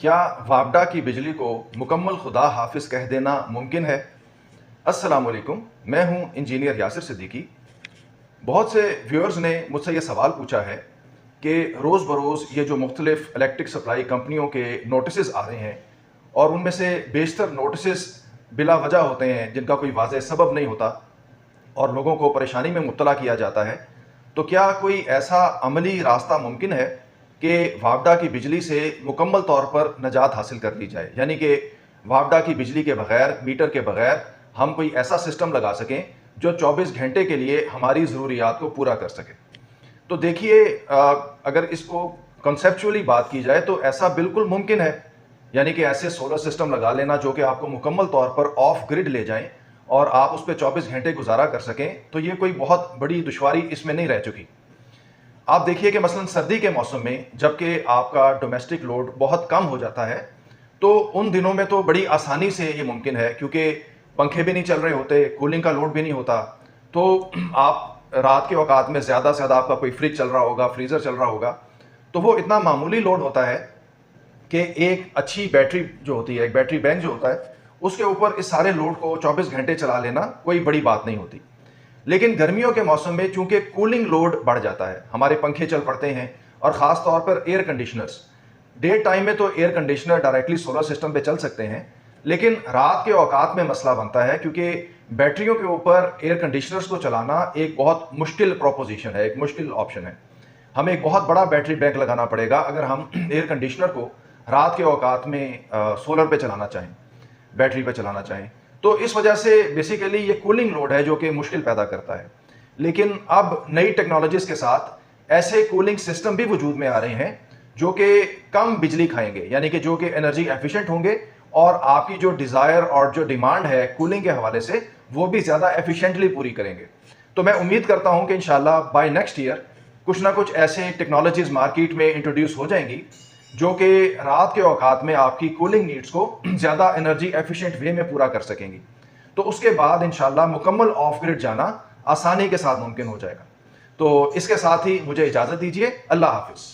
क्या वापडा की बिजली को मुकम्मल खुदा हाफिज कह देना मुमकिन है? अस्सलामुअलैकुम, मैं हूं इंजीनियर यासिर सिद्दीकी। बहुत से व्यूअर्स ने मुझसे ये सवाल पूछा है कि रोज़ बरोज़ ये जो मुख्तलिफ इलेक्ट्रिक सप्लाई कंपनियों के नोटिस आ रहे हैं और उनमें से बेशतर नोटिस बिला वजह होते हैं, जिनका कोई वाज़ेह सबब नहीं होता और लोगों को परेशानी में मुब्तला किया जाता है। तो क्या कोई ऐसा अमली रास्ता मुमकिन है कि वापडा की बिजली से मुकम्मल तौर पर निजात हासिल कर ली जाए? यानी कि वापडा की बिजली के बगैर, मीटर के बगैर हम कोई ऐसा सिस्टम लगा सकें जो 24 घंटे के लिए हमारी ज़रूरियात को पूरा कर सके। तो देखिए, अगर इसको कॉन्सेप्चुअली बात की जाए तो ऐसा बिल्कुल मुमकिन है। यानी कि ऐसे सोलर सिस्टम लगा लेना जो कि आपको मुकम्मल तौर पर ऑफ ग्रिड ले जाएं और आप उस पर 24 घंटे गुजारा कर सकें, तो ये कोई बहुत बड़ी दुश्वारी इसमें नहीं रह चुकी। आप देखिए कि मसलन सर्दी के मौसम में जबकि आपका डोमेस्टिक लोड बहुत कम हो जाता है, तो उन दिनों में तो बड़ी आसानी से ये मुमकिन है, क्योंकि पंखे भी नहीं चल रहे होते, कूलिंग का लोड भी नहीं होता। तो आप रात के औकात में ज़्यादा से ज़्यादा आपका कोई फ्रिज चल रहा होगा, फ्रीज़र चल रहा होगा, तो वो इतना मामूली लोड होता है कि एक अच्छी बैटरी जो होती है, एक बैटरी बैंक जो होता है, उसके ऊपर इस सारे लोड को 24 घंटे चला लेना कोई बड़ी बात नहीं होती। लेकिन गर्मियों के मौसम में चूंकि कूलिंग लोड बढ़ जाता है, हमारे पंखे चल पड़ते हैं और ख़ास तौर पर एयर कंडीशनर्स, डे टाइम में तो air conditioner directly solar system पे चल सकते हैं, लेकिन रात के औकात में मसला बनता है, क्योंकि बैटरियों के ऊपर एयर कंडीशनर्स को चलाना एक बहुत मुश्किल प्रोपोजिशन है, एक मुश्किल ऑप्शन है। हमें एक बहुत बड़ा बैटरी बैंक लगाना पड़ेगा अगर हम एयर कंडीशनर को रात के औकात में सोलर पे चलाना चाहें, बैटरी पे चलाना चाहें। तो इस वजह से बेसिकली ये कूलिंग लोड है जो कि मुश्किल पैदा करता है। लेकिन अब नई टेक्नोलॉजीज़ के साथ ऐसे कूलिंग सिस्टम भी वजूद में आ रहे हैं जो कि कम बिजली खाएंगे, यानी कि जो कि एनर्जी एफिशिएंट होंगे और आपकी जो डिज़ायर और जो डिमांड है कूलिंग के हवाले से, वो भी ज़्यादा एफिशिएंटली पूरी करेंगे। तो मैं उम्मीद करता हूं कि इंशाल्लाह बाय नेक्स्ट ईयर कुछ ना कुछ ऐसे टेक्नोलॉजीज़ मार्केट में इंट्रोड्यूस हो जाएंगी जो कि रात के औकात में आपकी कूलिंग नीड्स को ज़्यादा एनर्जी एफिशिएंट वे में पूरा कर सकेंगी। तो उसके बाद इंशाल्लाह मुकम्मल ऑफ ग्रिड जाना आसानी के साथ मुमकिन हो जाएगा। तो इसके साथ ही मुझे इजाज़त दीजिए। अल्लाह हाफिज़।